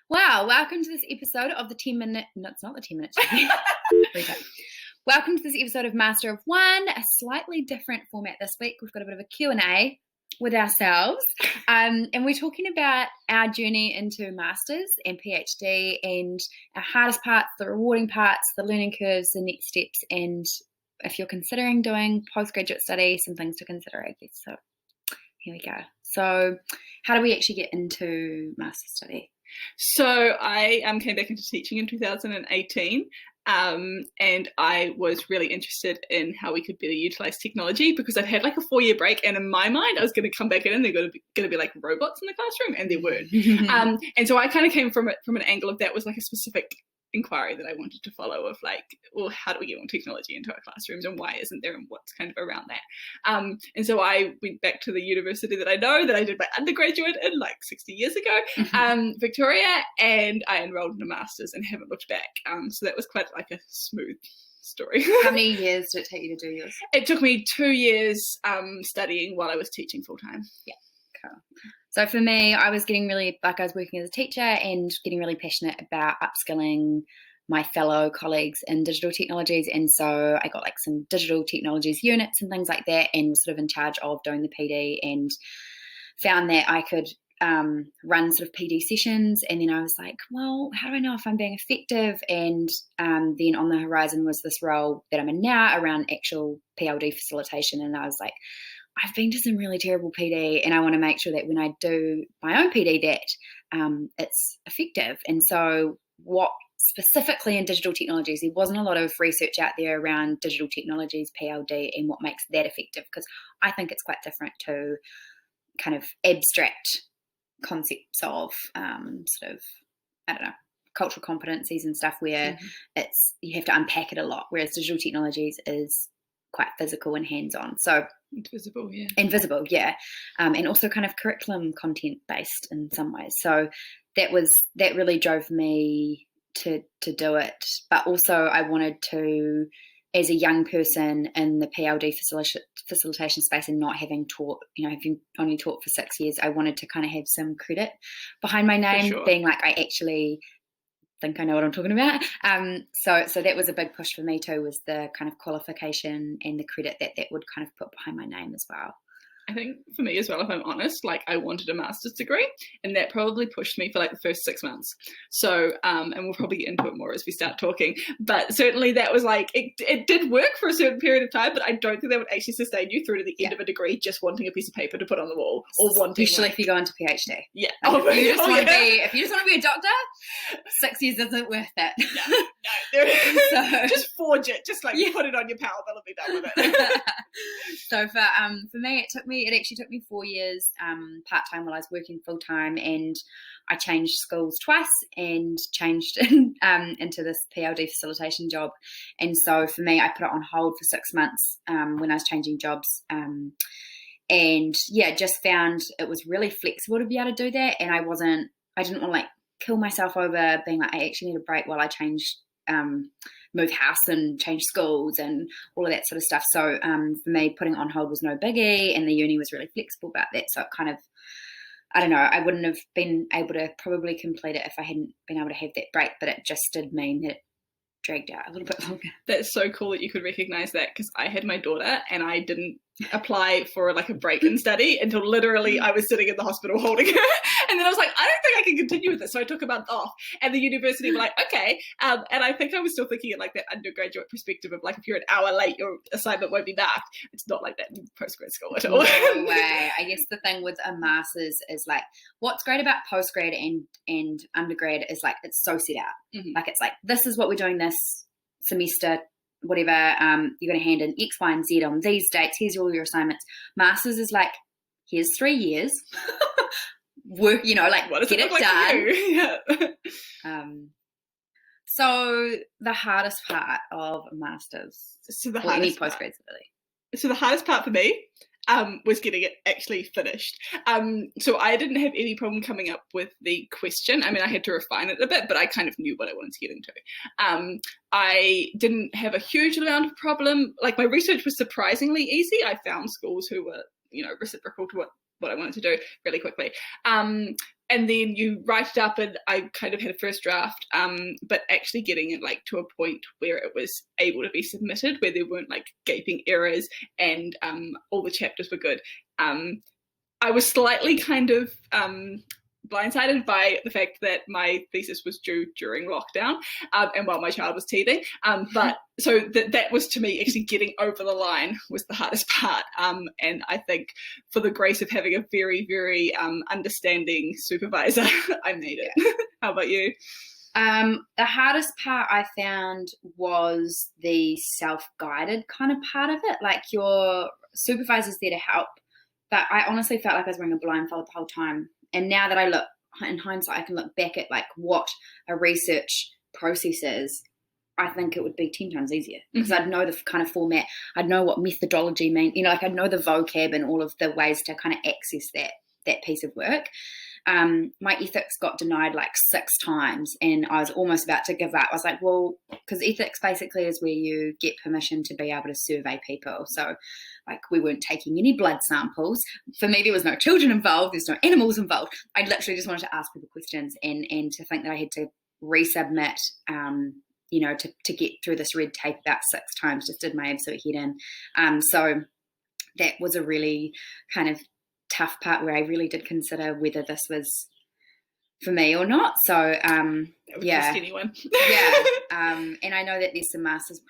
Wow, welcome to this episode of the 10-minute, no, it's not the 10-minute okay. Welcome to this episode of Master of One, a slightly different format this week. We've got a bit of a Q&A with ourselves, and we're talking about our journey into Masters and PhD and our hardest parts, the rewarding parts, the learning curves, the next steps, and if you're considering doing postgraduate study, some things to consider, I guess. So here we go. So how do we actually get into Master's study? So I came back into teaching in 2018, and I was really interested in how we could better utilize technology because I'd had like a 4-year break, and in my mind I was going to come back in and they're going to be like robots in the classroom, and there weren't. And so I kind of came from an angle of that was like a specific inquiry that I wanted to follow of like, well, how do we get more technology into our classrooms and why isn't there, and what's kind of around that. And so I went back to the university that I know that I did my undergraduate in like 60 years ago, Victoria, and I enrolled in a master's and haven't looked back. So that was quite like a smooth story. How many years did it take you to do yours? It took me 2 years studying while I was teaching full time. Yeah. Cool. So for me, I was getting really, I was working as a teacher and getting really passionate about upskilling my fellow colleagues in digital technologies. And so I got like some digital technologies units and things like that, and was sort of in charge of doing the PD, and found that I could run sort of PD sessions. And then I was like, well, how do I know if I'm being effective? And then on the horizon was this role that I'm in now around actual PLD facilitation. And I was like, I've been to some really terrible PD, and I want to make sure that when I do my own PD that it's effective. And so what specifically in digital technologies, there wasn't a lot of research out there around digital technologies, PLD, and what makes that effective, because I think it's quite different to kind of abstract concepts of sort of, I don't know, cultural competencies and stuff where it's, you have to unpack it a lot, whereas digital technologies is quite physical and hands-on. So invisible, yeah. And also kind of curriculum content based in some ways. So that really drove me to do it. But also I wanted to, as a young person in the PLD facilitation space and not having taught, having only taught for 6 years, I wanted to kind of have some credit behind my name, being like, I actually think I know what I'm talking about. So that was a big push for me too, was the kind of qualification and the credit that would kind of put behind my name as well. I think for me as well, if I'm honest, like I wanted a master's degree, and that probably pushed me for like the first 6 months. So, and we'll probably get into it more as we start talking, but certainly that was like, it did work for a certain period of time, but I don't think that would actually sustain you through to the end of a degree, just wanting a piece of paper to put on the wall, or wanting, especially if you go into PhD. Yeah. Like if you just want to be a doctor, 6 years isn't worth that. No. Just forge it, just like put it on your power bill and be done with it. So for me, it actually took me 4 years part-time while I was working full-time, and I changed schools twice and changed into this PLD facilitation job. And so for me, I put it on hold for 6 months when I was changing jobs, and just found it was really flexible to be able to do that. And I didn't want to like kill myself over being like, I actually need a break while I change move house and change schools and all of that sort of stuff. So for me, putting it on hold was no biggie, and the uni was really flexible about that. So it kind of, I don't know, I wouldn't have been able to probably complete it if I hadn't been able to have that break, but it just did mean that it dragged out a little bit longer. That's so cool that you could recognize that, because I had my daughter and I didn't apply for like a break in study until literally I was sitting in the hospital holding her, and then I was like, I don't think I can continue with this, so I took a month off, and the university were like, okay, and I think I was still thinking in like that undergraduate perspective of like, if you're an hour late your assignment won't be marked. It's not like that in postgrad school at all. No way. I guess the thing with a master's is like, what's great about postgrad and undergrad is like, it's so set out. Like it's like, this is what we're doing this semester, whatever, you're going to hand in X, Y, and Z on these dates. Here's all your assignments. Masters is like, here's 3 years. Work, like what does get it done. Yeah. So the hardest part of a master's, or any postgrads really. So the hardest part for me was getting it actually finished. So I didn't have any problem coming up with the question. I mean, I had to refine it a bit, but I kind of knew what I wanted to get into. I didn't have a huge amount of problem. Like my research was surprisingly easy. I found schools who were, reciprocal to what I wanted to do really quickly. and then you write it up, and I kind of had a first draft, but actually getting it like to a point where it was able to be submitted, where there weren't like gaping errors, and all the chapters were good. I was slightly kind of blindsided by the fact that my thesis was due during lockdown, and while my child was teething. But so that was, to me, actually getting over the line was the hardest part. And I think for the grace of having a very, very understanding supervisor, I made it. How about you? The hardest part I found was the self-guided kind of part of it. Like, your supervisor's there to help, but I honestly felt like I was wearing a blindfold the whole time. And now that I look, in hindsight, I can look back at like what a research process is. I think it would be 10 times easier, because I'd know the kind of format, I'd know what methodology means, like I'd know the vocab and all of the ways to kind of access that piece of work. My ethics got denied like 6 times, and I was almost about to give up. I was like, well, because ethics basically is where you get permission to be able to survey people. So like, we weren't taking any blood samples. For me, there was no children involved. There's no animals involved. I literally just wanted to ask people questions, and to think that I had to resubmit, to get through this red tape about 6 times just did my absolute head in. So that was a really kind of tough part where I really did consider whether this was for me or not. So yeah, skinny one. And I know that there's some master's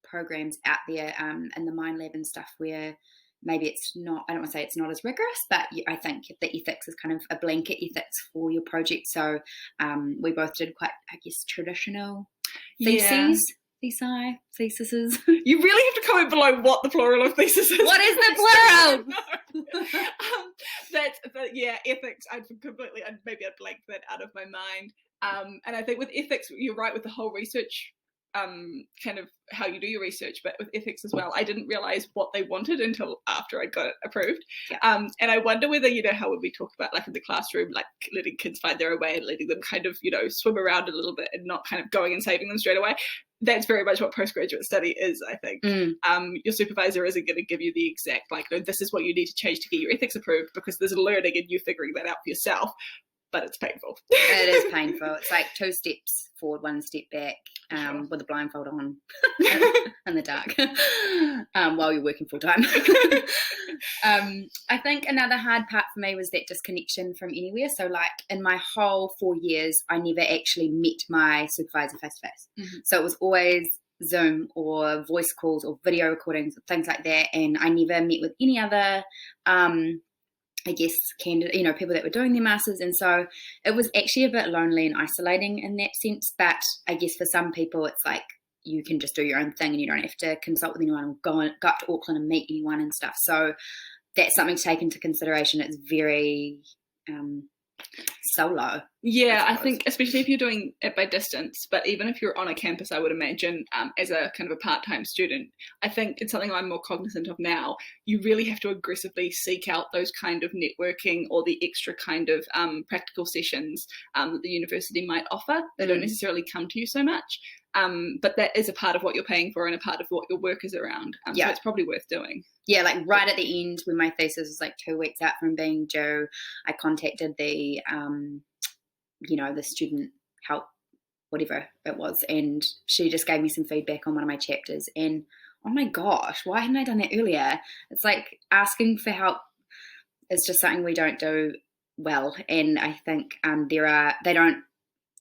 programs out there in the Mind Lab and stuff where maybe it's not, I don't want to say it's not as rigorous, but I think the ethics is kind of a blanket ethics for your project. So we both did quite, I guess, traditional theses. Theses. You really have to comment below what the plural of thesis is. What is the plural? Ethics. I'd blanked that out of my mind. And I think with ethics, you're right with the whole research, kind of how you do your research, but with ethics as well, I didn't realize what they wanted until after I got it approved. And I wonder whether, how would we talk about, like in the classroom, like letting kids find their own way and letting them kind of, swim around a little bit and not kind of going and saving them straight away. That's very much what postgraduate study is, I think. Your supervisor isn't going to give you the exact, no, this is what you need to change to get your ethics approved, because there's learning and you figuring that out for yourself. But it's painful. It is painful. It's like 2 steps forward, 1 step back, with a blindfold on in the dark while you're working full time. I think another hard part for me was that disconnection from anywhere. So like in my whole 4 years, I never actually met my supervisor face to face. So it was always Zoom or voice calls or video recordings, things like that. And I never met with any other I guess, people that were doing their masters. And so it was actually a bit lonely and isolating in that sense. But I guess for some people, it's like you can just do your own thing and you don't have to consult with anyone or go up to Auckland and meet anyone and stuff. So that's something to take into consideration. It's very solo. Yeah, I think especially if you're doing it by distance, but even if you're on a campus, I would imagine as a kind of a part-time student, I think it's something I'm more cognizant of now. You really have to aggressively seek out those kind of networking or the extra kind of practical sessions that the university might offer. They don't necessarily come to you so much, but that is a part of what you're paying for and a part of what your work is around. So it's probably worth doing. Yeah, like right at the end when my thesis was like 2 weeks out from being due, I contacted the the student help, whatever it was, and she just gave me some feedback on one of my chapters, and oh my gosh, why hadn't I done that earlier? It's like asking for help is just something we don't do well, and I think they don't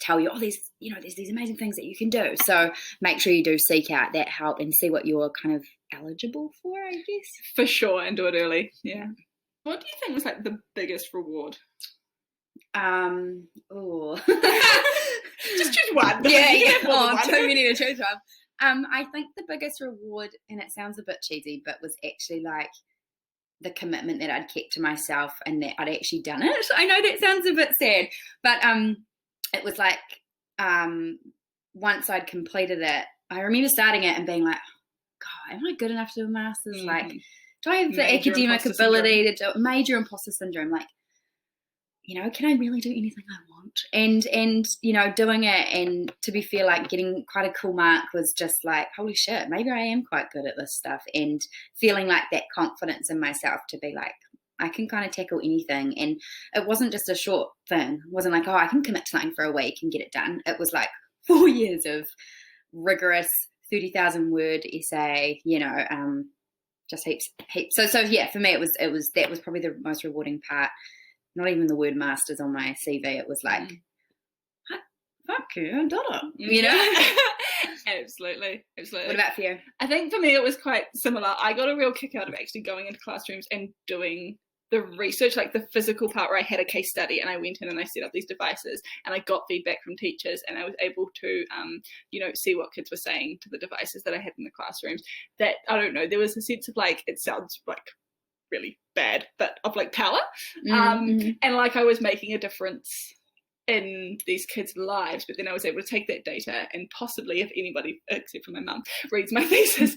tell you, there's these amazing things that you can do, so make sure you do seek out that help and see what you're kind of eligible for, I guess. For sure, and do it early. Yeah. What do you think was like the biggest reward? Just choose one. Too many to choose from. I think the biggest reward, and it sounds a bit cheesy, but was actually like the commitment that I'd kept to myself and that I'd actually done it. I know that sounds a bit sad, but it was like once I'd completed it, I remember starting it and being like, God, am I good enough to do a master's? Like, do I have the academic ability to do major imposter syndrome? Like, can I really do anything I want? And doing it, and to be fair, like getting quite a cool mark was just like, holy shit, maybe I am quite good at this stuff, and feeling like that confidence in myself to be like, I can kind of tackle anything. And it wasn't just a short thing. It wasn't like, oh, I can commit to something for a week and get it done. It was like 4 years of rigorous 30,000 word essay, just heaps. So yeah, for me, it was that was probably the most rewarding part. Not even the word masters on my CV. It was like, fuck you, I did it, Absolutely. What about for you? I think for me it was quite similar. I got a real kick out of actually going into classrooms and doing the research, like the physical part where I had a case study and I went in and I set up these devices and I got feedback from teachers and I was able to, see what kids were saying to the devices that I had in the classrooms. That, I don't know, there was a sense of like, it sounds like really bad, but of like power. And like I was making a difference in these kids' lives, but then I was able to take that data and possibly, if anybody except for my mum reads my thesis,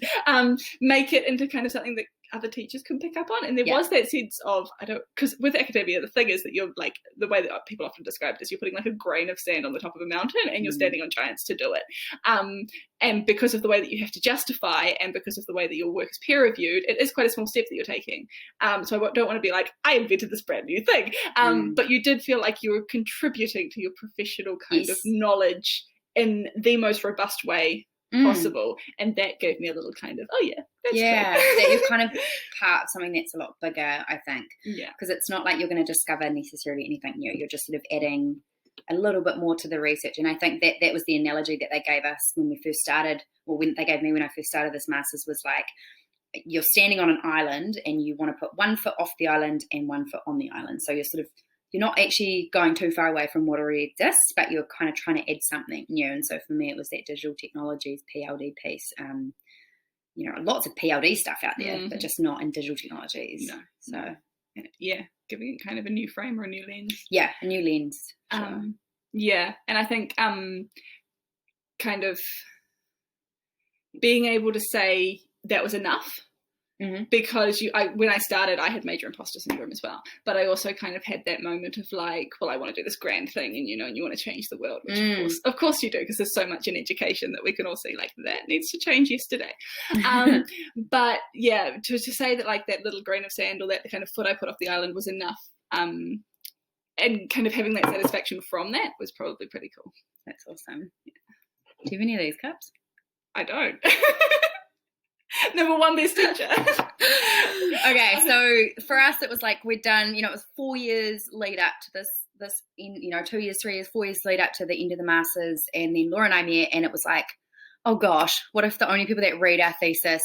make it into kind of something that other teachers can pick up on. And there was that sense of, because with academia, the thing is that you're like, the way that people often describe it is you're putting like a grain of sand on the top of a mountain and you're standing on giants to do it. And because of the way that you have to justify and because of the way that your work is peer reviewed, it is quite a small step that you're taking. So I don't want to be like, I invented this brand new thing. But you did feel like you were contributing to your professional kind of knowledge in the most robust way possible, and that gave me a little kind of that's that you're kind of part of something that's a lot bigger, I think, because it's not like you're going to discover necessarily anything new. You're just sort of adding a little bit more to the research. And I think that was the analogy that they gave us when we first started, or when they gave me when I first started this master's, was like, you're standing on an island and you want to put 1 foot off the island and 1 foot on the island, so you're not actually going too far away from what already exists, but you're kind of trying to add something new. And so for me, it was that digital technologies PLD piece. Lots of PLD stuff out there, but just not in digital technologies. No. So giving it kind of a new frame or a new lens. Yeah, a new lens. Sure. And I think kind of being able to say that was enough. Because when I started, I had major imposter syndrome as well. But I also kind of had that moment of like, well, I want to do this grand thing, and and you want to change the world, which of course you do, because there's so much in education that we can all see like that needs to change yesterday. But yeah, to say that like that little grain of sand or that kind of foot I put off the island was enough, and kind of having that satisfaction from that was probably pretty cool. That's awesome. Yeah. Do you have any of these cups? I don't. Number 1 best teacher. Okay, so for us it was like we'd done, it was 4 years lead up to this 2 years, 3 years, 4 years lead up to the end of the masters, and then Laura and I met, and it was like, oh gosh, what if the only people that read our thesis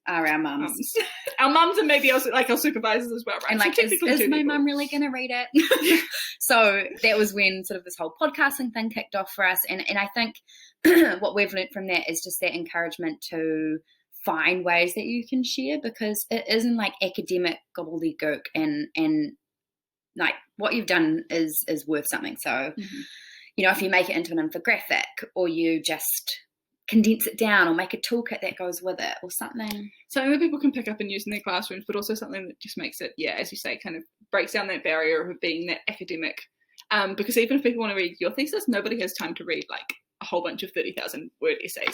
are our mums? Our mums and maybe also like our supervisors as well, right? And like, so is my mum really going to read it? So that was when sort of this whole podcasting thing kicked off for us, and I think what we've learned from that is just that encouragement to find ways that you can share, because it isn't like academic gobbledygook, and like what you've done is worth something. So if you make it into an infographic, or you just condense it down, or make a toolkit that goes with it, or something that people can pick up and use in their classrooms, but also something that just makes it, as you say, kind of breaks down that barrier of being that academic, because even if people want to read your thesis, nobody has time to read like a whole bunch of 30,000 word essays.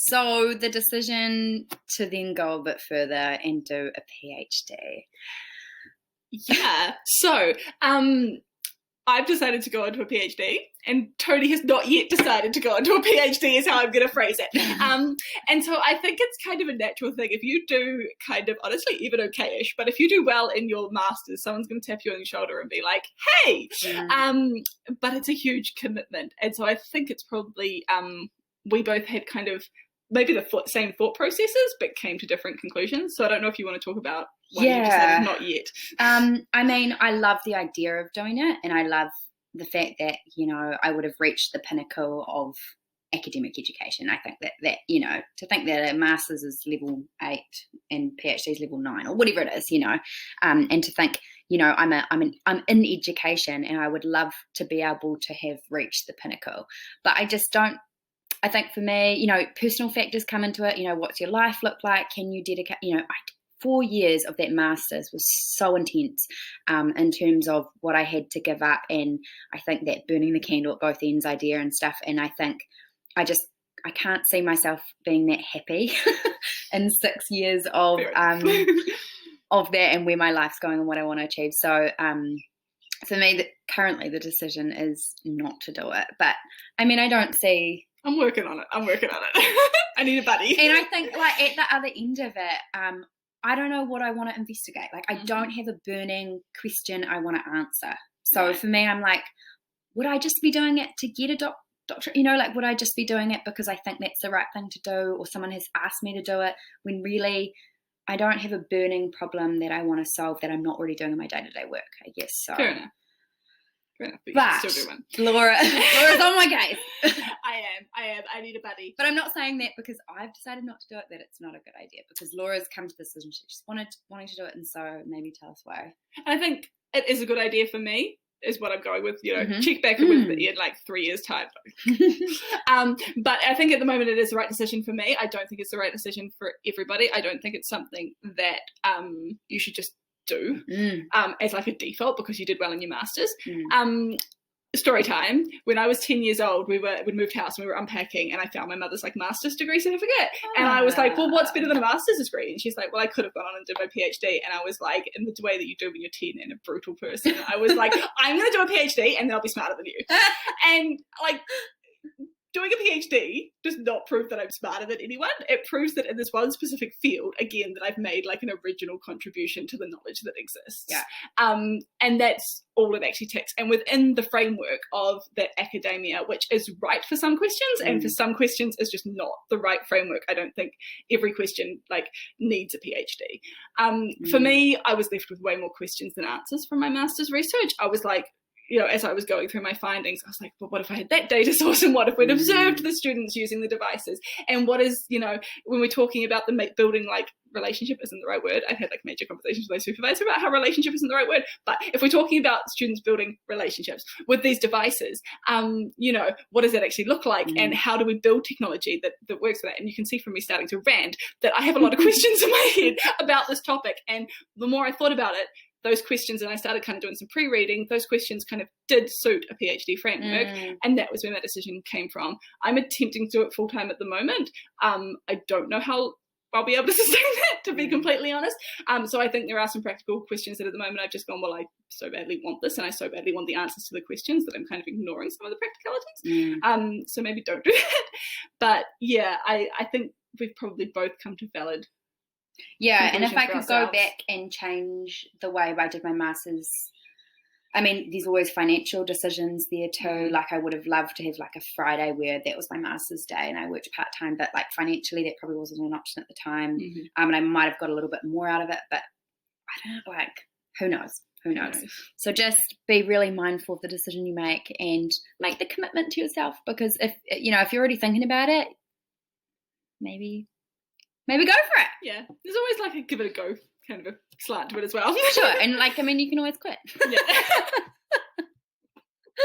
So the decision to then go a bit further and do a PhD. Yeah. So I've decided to go into a PhD, and Toni has not yet decided to go into a PhD is how I'm going to phrase it. And so I think it's kind of a natural thing. If you do kind of, honestly, even okay-ish, but if you do well in your master's, someone's going to tap you on the shoulder and be like, hey, but it's a huge commitment. And so I think it's probably, we both had kind of maybe the same thought processes, but came to different conclusions. So I don't know if you want to talk about why you decided not yet. I mean, I love the idea of doing it, and I love the fact that, I would have reached the pinnacle of academic education. I think that to think that a master's is level 8 and PhD is level 9 or whatever it is, and to think, I'm in education, and I would love to be able to have reached the pinnacle, but I just don't. I think for me, personal factors come into it. What's your life look like? Can you dedicate, 4 years of that master's was so intense in terms of what I had to give up. And I think that burning the candle at both ends idea and stuff. And I think I can't see myself being that happy in 6 years of of that and where my life's going and what I want to achieve. So for me, currently the decision is not to do it. But I mean, I don't see. I'm working on it. I need a buddy. And I think like at the other end of it, I don't know what I want to investigate. Like I don't have a burning question I want to answer. So for me, I'm like, would I just be doing it to get a doctorate? You know, like would I just be doing it because I think that's the right thing to do, or someone has asked me to do it, when really I don't have a burning problem that I want to solve that I'm not already doing in my day-to-day work, I guess. So Fair enough. But still do one. Laura's on my case. I am. I need a buddy. But I'm not saying that because I've decided not to do it, that it's not a good idea, because Laura's come to this decision. She's wanting to do it, and so maybe tell us why. I think it is a good idea for me, is what I'm going with, you know, check back with me in like 3 years' time. But I think at the moment it is the right decision for me. I don't think it's the right decision for everybody. I don't think it's something that you should just do as like a default because you did well in your masters. Story time. When I was 10 years old, we'd moved house and we were unpacking, and I found my mother's like master's degree certificate. And I was like, well, what's better than a master's degree? And she's like, well, I could have gone on and did my PhD. And I was like, in the way that you do when you're 10 and a brutal person, I was like, I'm going to do a PhD and then I'll be smarter than you. And like, doing a PhD does not prove that I'm smarter than anyone. It proves that in this one specific field, again, that I've made like an original contribution to the knowledge that exists. Yeah. And that's all it actually takes. And within the framework of that academia, which is right for some questions and for some questions is just not the right framework. I don't think every question like needs a PhD. For me, I was left with way more questions than answers from my master's research. I was like, you know, as I was going through my findings, I was like, well, what if I had that data source, and what if we'd observed the students using the devices? And what is, you know, when we're talking about the building, like, relationship isn't the right word. I've had like major conversations with my supervisor about how relationship isn't the right word. But if we're talking about students building relationships with these devices, you know, what does that actually look like? And how do we build technology that works for that? And you can see from me starting to rant that I have a lot of questions in my head about this topic. And the more I thought about it, those questions, and I started kind of doing some pre-reading, those questions kind of did suit a PhD framework, and that was where my decision came from. I'm attempting to do it full-time at the moment. I don't know how I'll be able to sustain that, to be completely honest. So I think there are some practical questions that at the moment I've just gone, well, I so badly want this, and I so badly want the answers to the questions that I'm kind of ignoring some of the practicalities. So maybe don't do that. But yeah, I think we've probably both come to valid. Yeah, and if I could go back and change the way I did my masters, I mean, there's always financial decisions there too. Like I would have loved to have like a Friday where that was my master's day and I worked part-time, but like financially that probably wasn't an option at the time. And I might have got a little bit more out of it, but I don't know, like who knows? So just be really mindful of the decision you make and make the commitment to yourself, because if you're already thinking about it, maybe go for it. Yeah. There's always like a give it a go kind of a slant to it as well. Sure. And like, I mean, you can always quit. Yeah.